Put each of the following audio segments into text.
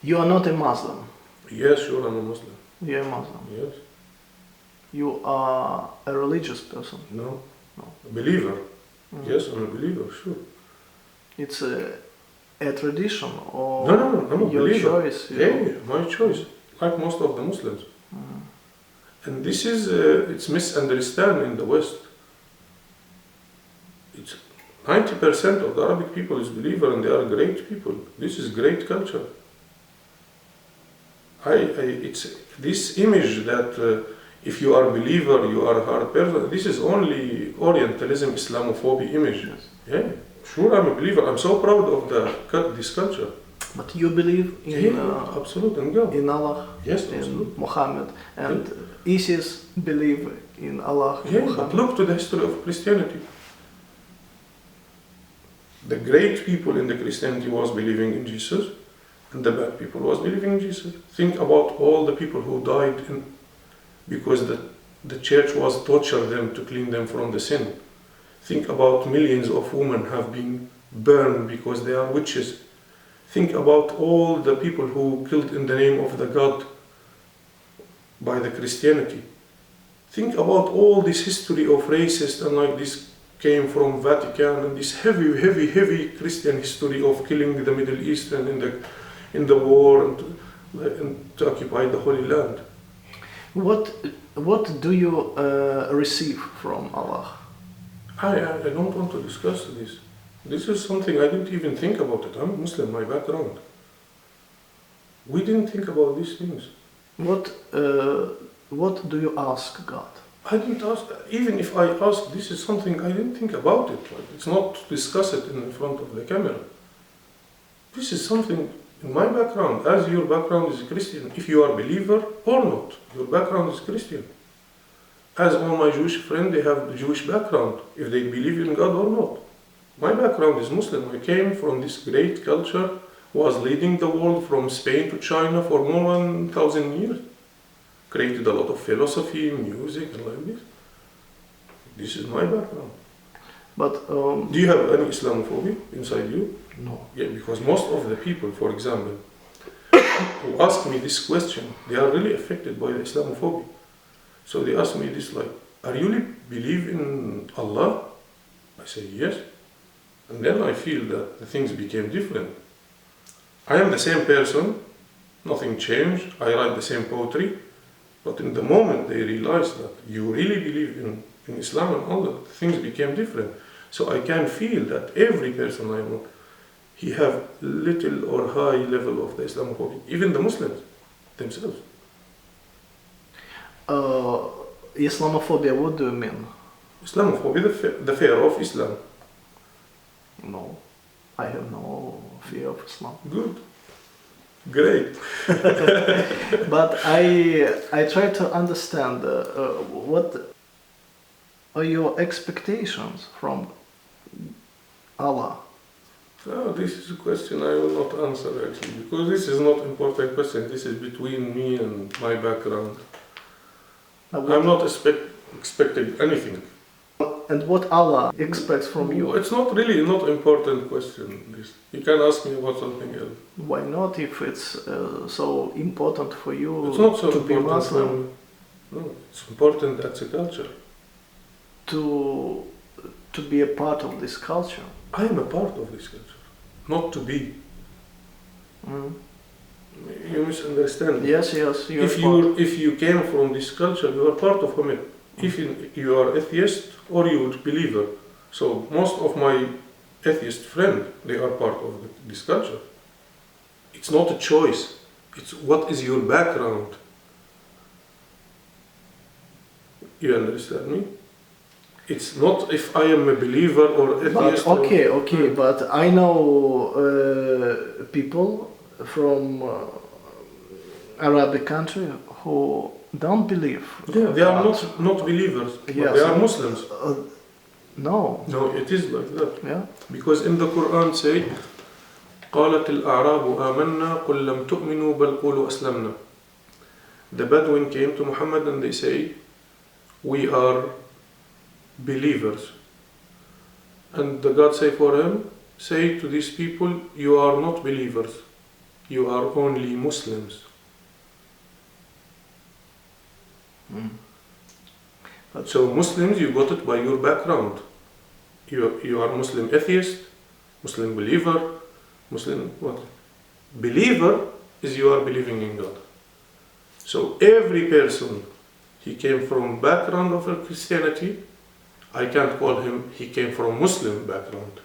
You are not a Muslim. Yes, sure, I'm a Muslim. You are a Muslim. Yes. You are a religious person. No. No. A believer. Mm. Yes, I'm a believer, sure. It's a tradition or No, I'm a your believer. choice. Yeah, my choice, like most of the Muslims. Mm. And this is, it's misunderstood in the West. It's 90% of the Arabic people is believer and they are great people. This is great culture. It's this image that if you are a believer, you are a hard person. This is only Orientalism, Islamophobia image. Yes. Yeah, sure, I'm a believer. I'm so proud of this culture. But you believe in Absolutely, and God. in Allah, Yes, in absolutely. Muhammad, and ISIS believe in Allah. And Yeah, Muhammad. but look to the history of Christianity. The great people in the Christianity was believing in Jesus, and the bad people was believing in Jesus. Think about all the people who died because the church was torturing them to clean them from the sin. Think about millions of women have been burned because they are witches. Think about all the people who killed in the name of the God by the Christianity. Think about all this history of racist and like this came from Vatican and this heavy Christian history of killing the Middle East and in the war and to occupy the Holy Land. What do you receive from Allah? I don't want to discuss this. This is something I didn't even think about it. I'm Muslim, my background. We didn't think about these things. What do you ask God? I didn't ask, even if I asked, this is something I didn't think about it. Like, it's not to discuss it in front of the camera. This is something in my background, as your background is Christian. If you are a believer or not, your background is Christian. As all my Jewish friends, they have the Jewish background, if they believe in God or not. My background is Muslim. I came from this great culture, was leading the world from Spain to China for more than 1,000 years. Created a lot of philosophy, music, and like this. This is my background. But Do you have any Islamophobia inside you? no. Yeah, because most of the people, for example, who ask me this question, they are really affected by the Islamophobia. So they ask me this like, are you really believe in Allah? I say yes. And then I feel that the things became different. I am the same person, nothing changed, I write the same poetry, but in the moment they realize that you really believe in Islam and Allah, things became different. So I can feel that every person I know, he have little or high level of the Islamophobia, even the Muslims themselves. Islamophobia, what do you mean? Islamophobia, the fear of Islam. No, I have no fear of Islam. Good. Great. But I try to understand what are your expectations from Allah? Oh, this is a question I will not answer actually, because this is not important question. This is between me and my background. I'm not expecting anything. And what Allah expects from you? It's not really not important question. This you can ask me about something else. Why not? If it's so important for you It's not so to be important. Muslim, No, it's important. That's a culture. to be a part of this culture. I am a part of this culture, not to be. Mm. You misunderstand. Yes, If you came from this culture, you are part of it. If you are atheist or you are believer, so most of my atheist friends, they are part of this culture. It's not a choice. It's what is your background. You understand me? It's not if I am a believer or atheist. But okay, but I know people from Arabic country who don't believe. Yeah, they are not believers, but Yes. they are Muslims. No. No, it is like that. Yeah. Because in the Quran say, قالت الأعراب آمنا قل لم تؤمنوا بل قولوا أسلمنا. The Bedouin came to Muhammad and they say, we are believers. And the God say for him, say to these people, you are not believers. you are only Muslims. So Muslims, you got it by your background. You are Muslim atheist, Muslim believer, Muslim what? Believer is you are believing in God. So every person, he came from background of Christianity. I can't call him, he came from Muslim background.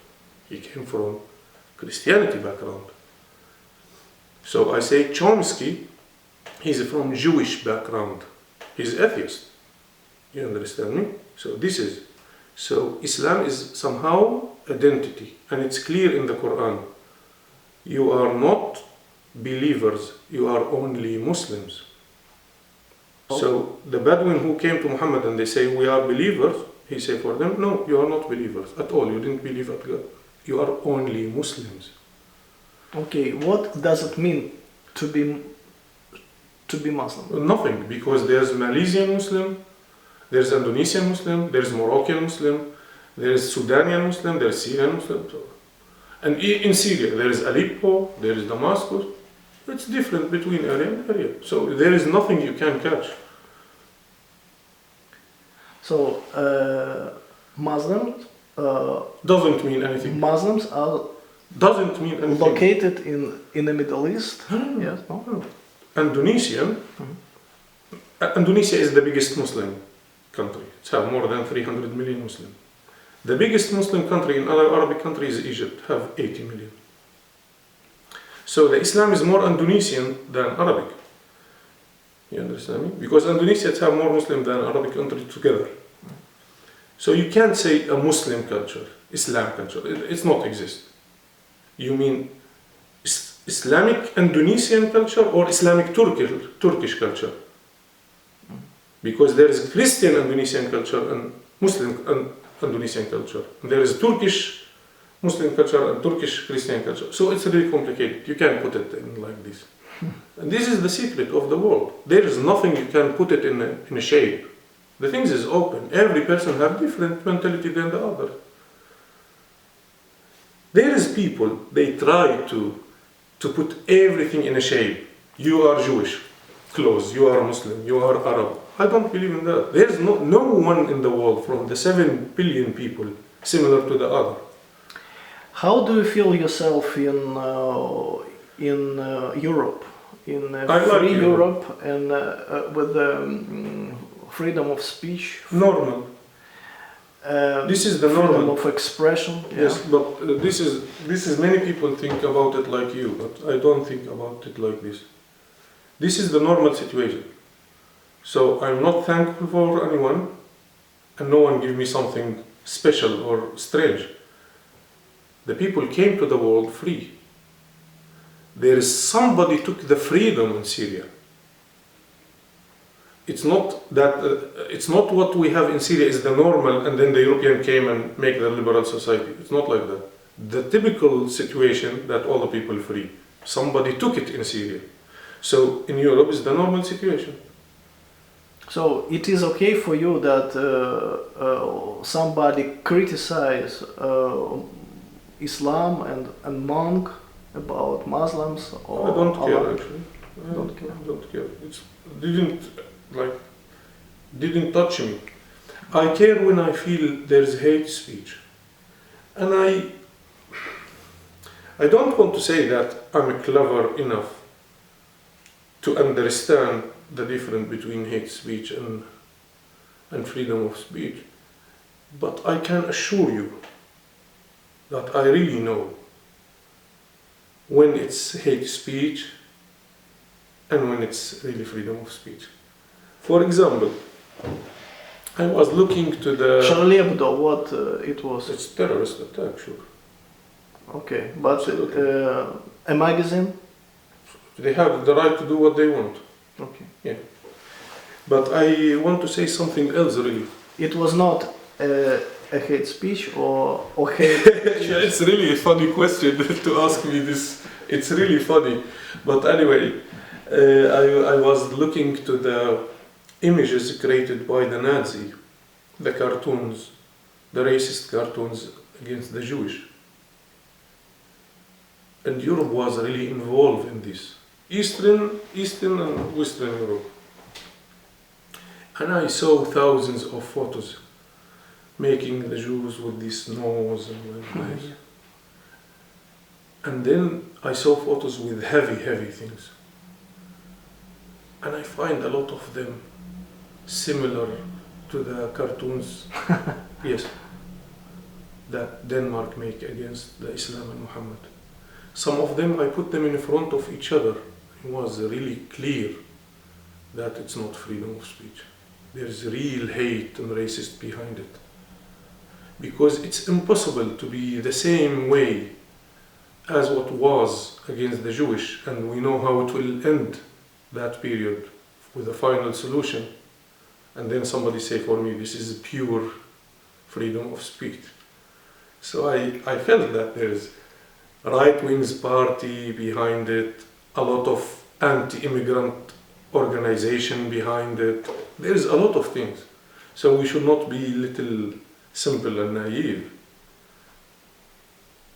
He came from Christianity background. So I say Chomsky, he's from Jewish background. He's atheist. You understand me? So Islam is somehow identity, and it's clear in the Quran. You are not believers, you are only Muslims. So the Bedouin who came to Muhammad and they say, we are believers, he said for them, no, you are not believers at all. You didn't believe at God. You are only Muslims. Okay, what does it mean to be Muslim? Nothing, because there's Malaysian Muslim, there's Indonesian Muslim, there's Moroccan Muslim, there's Sudanian Muslim, there's Syrian Muslim. And in Syria, there is Aleppo, there is Damascus. It's different between area and area. So there is nothing you can catch. So Muslims doesn't mean anything. Muslims are doesn't mean anything. Located in the Middle East. Yes, no. Indonesian. Indonesia is the biggest Muslim country. It's have more than 300 million Muslims. The biggest Muslim country in other Arabic countries is Egypt, have 80 million. So the Islam is more Indonesian than Arabic. You understand me? Because Indonesia have more Muslim than Arabic country together. So you can't say a Muslim culture, Islam culture. It's not exist. You mean Islamic Indonesian culture or Islamic Turkish culture? Because there is Christian Indonesian culture and Muslim Indonesian culture. There is Turkish Muslim culture and Turkish Christian culture. So it's really complicated. You can't put it in like this. And this is the secret of the world. There is nothing you can put it in a shape. The things is open. Every person have different mentality than the other. There is people, they try to put everything in a shape. You are Jewish, close. You are Muslim, you are Arab. I don't believe in that. There is no one in the world from the 7 billion people similar to the other. How do you feel yourself in Europe, in free Europe, and with the freedom of speech? Normal. This is the freedom normal of expression. Yes, but this is many people think about it like you, but I don't think about it like this. This is the normal situation. So I'm not thankful for anyone, and no one give me something special or strange. The people came to the world free. There is somebody took the freedom in Syria. It's not that it's not what we have in Syria is the normal, and then the European came and make the liberal society. It's not like that. The typical situation that all the people free. Somebody took it in Syria. So in Europe is the normal situation. So it is okay for you that somebody criticize Islam and monk about Muslims? Or I don't care Allah? actually. I don't care. It didn't touch me. I care when I feel there's hate speech. And I don't want to say that I'm clever enough to understand the difference between hate speech and freedom of speech. But I can assure you that I really know when it's hate speech and when it's really freedom of speech. For example, I was looking to the... Charlie Hebdo, what it was? It's terrorist attack, sure. Okay, but a magazine? They have the right to do what they want. Okay. Yeah. But I want to say something else, really. It was not a hate speech or hate... Yeah, it's really a funny question to ask me this. It's really funny. But anyway, I was looking to the images created by the Nazi, the cartoons, the racist cartoons against the Jewish. And Europe was really involved in this. Eastern and Western Europe. And I saw thousands of photos making the Jews with this nose and like this. And then I saw photos with heavy things. And I find a lot of them similar to the cartoons, yes, that Denmark make against the Islam and Muhammad. Some of them, I put them in front of each other. It was really clear that it's not freedom of speech. There's real hate and racist behind it. Because it's impossible to be the same way as what was against the Jewish, and we know how it will end that period with a final solution. And then somebody say for me, this is pure freedom of speech. So I felt that there's right-wing party behind it, a lot of anti-immigrant organization behind it. There's a lot of things. So we should not be little simple and naive.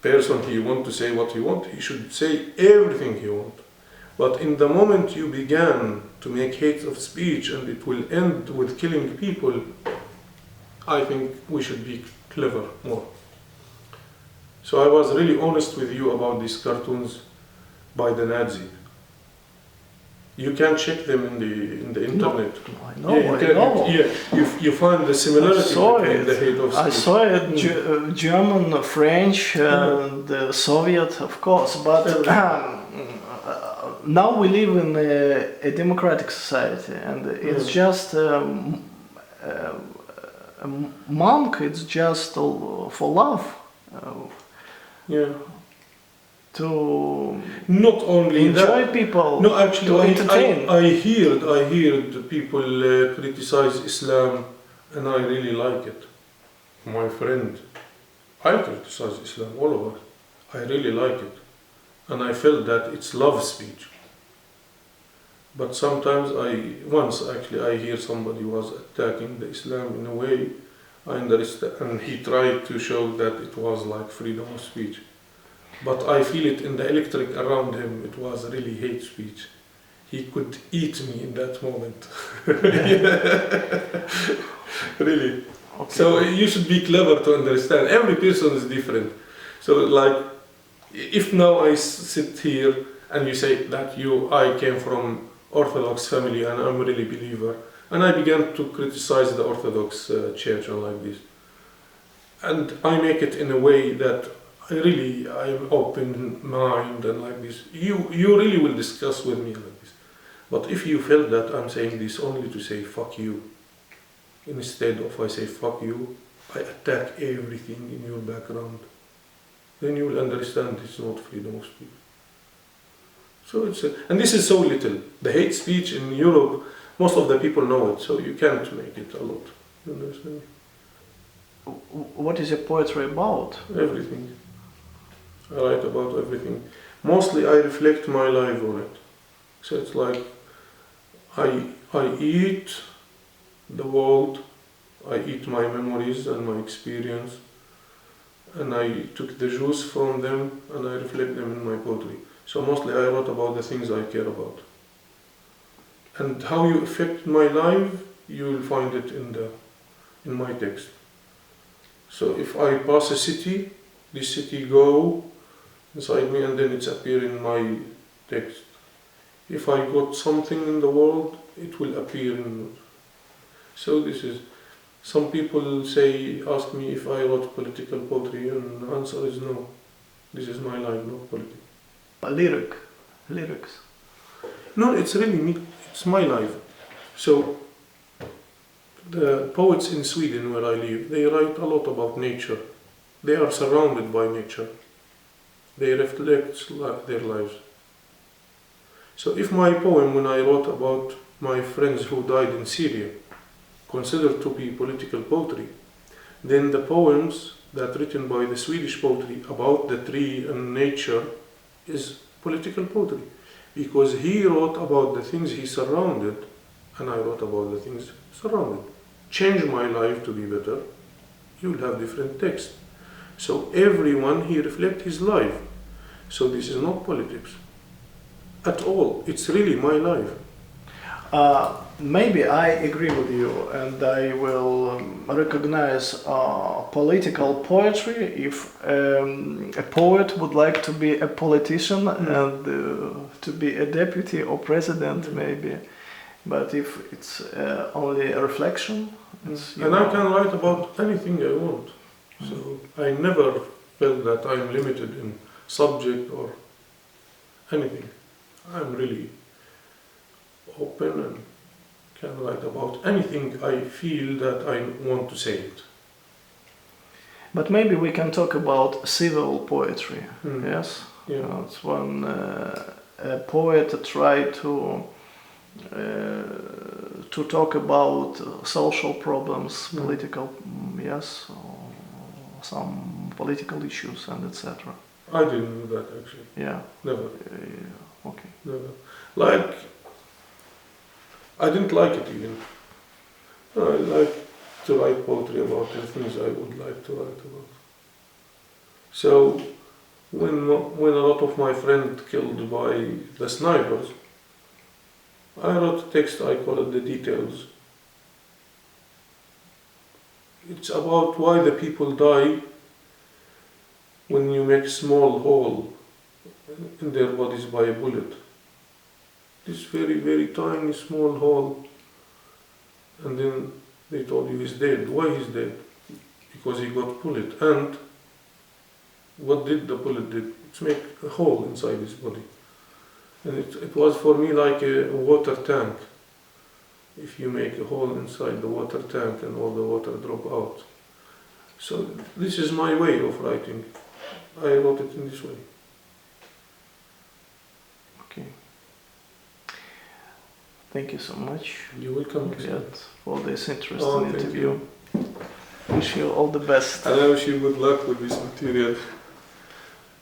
Person, he want to say what he want, he should say everything he want. But in the moment you began to make hate of speech and it will end with killing people, I think we should be clever more. So I was really honest with you about these cartoons by the Nazi. You can check them in the internet. No, I know. You find the similarity between the hate of speech. I saw it, German, French, the Soviet, of course, but now we live in a democratic society, and it's just a monk, it's just for love. To not only enjoy that. people, no, actually, to entertain. I heard people criticize Islam, and I really like it. My friend, I criticize Islam all over. I really like it, and I felt that it's love speech. But sometimes I hear somebody was attacking the Islam in a way. I understand, and he tried to show that it was like freedom of speech. But I feel it in the electric around him, it was really hate speech. He could eat me in that moment. Really. Okay. So you should be clever to understand. Every person is different. So like, if now I sit here and you say that I came from Orthodox family and I'm really believer, and I began to criticize the Orthodox church and like this. And I make it in a way that I'm open mind and like this. You really will discuss with me like this. But if you felt that I'm saying this only to say fuck you, instead of I say fuck you, I attack everything in your background, then you will understand it's not freedom of speech. So and this is so little. The hate speech in Europe, most of the people know it, so you can't make it a lot. You understand? What is your poetry about? Everything. I write about everything. Mostly I reflect my life on it. So it's like I eat the world, I eat my memories and my experience, and I took the juice from them and I reflect them in my poetry. So mostly I wrote about the things I care about. And how you affect my life, you will find it in my text. So if I pass a city, this city go inside me and then it's appear in my text. If I got something in the world, it will appear in. So this is, some people ask me if I wrote political poetry, and the answer is no. This is my life, not politics. Lyrics. No, it's really me. It's my life. So the poets in Sweden where I live, they write a lot about nature. They are surrounded by nature. They reflect their lives. So if my poem, when I wrote about my friends who died in Syria, considered to be political poetry, then the poems that written by the Swedish poetry about the tree and nature is political poetry. Because he wrote about the things he surrounded, and I wrote about the things surrounded. Change my life to be better, you will have different text. So everyone, he reflect his life. So this is not politics at all. It's really my life. Maybe I agree with you, and I will recognize political poetry if a poet would like to be a politician and to be a deputy or president, maybe. But if it's only a reflection, it's, and I can write about anything I want. So I never felt that I'm limited in subject or anything. I'm really open and can write about anything I feel that I want to say it. But maybe we can talk about civil poetry. Yes, Yeah. it's when a poet tried to talk about social problems, political, yes, or some political issues and etc. I didn't do that actually. Yeah. Never. Okay. Never. Like, I didn't like it even. I like to write poetry about the things I would like to write about. So, when a lot of my friends killed by the snipers, I wrote a text, I call it The Details. It's about why the people die when you make a small hole in their bodies by a bullet. This very, very tiny small hole, and then they told you he's dead. Why he's dead? Because he got bullet. And what did the bullet do? It's make a hole inside his body. And it was for me like a water tank. If you make a hole inside the water tank and all the water drop out. So this is my way of writing. I wrote it in this way. Okay. Thank you so much. You're welcome. Ghayath, for this interesting Oh, thank interview. Wish you all the best. And I wish you good luck with this material.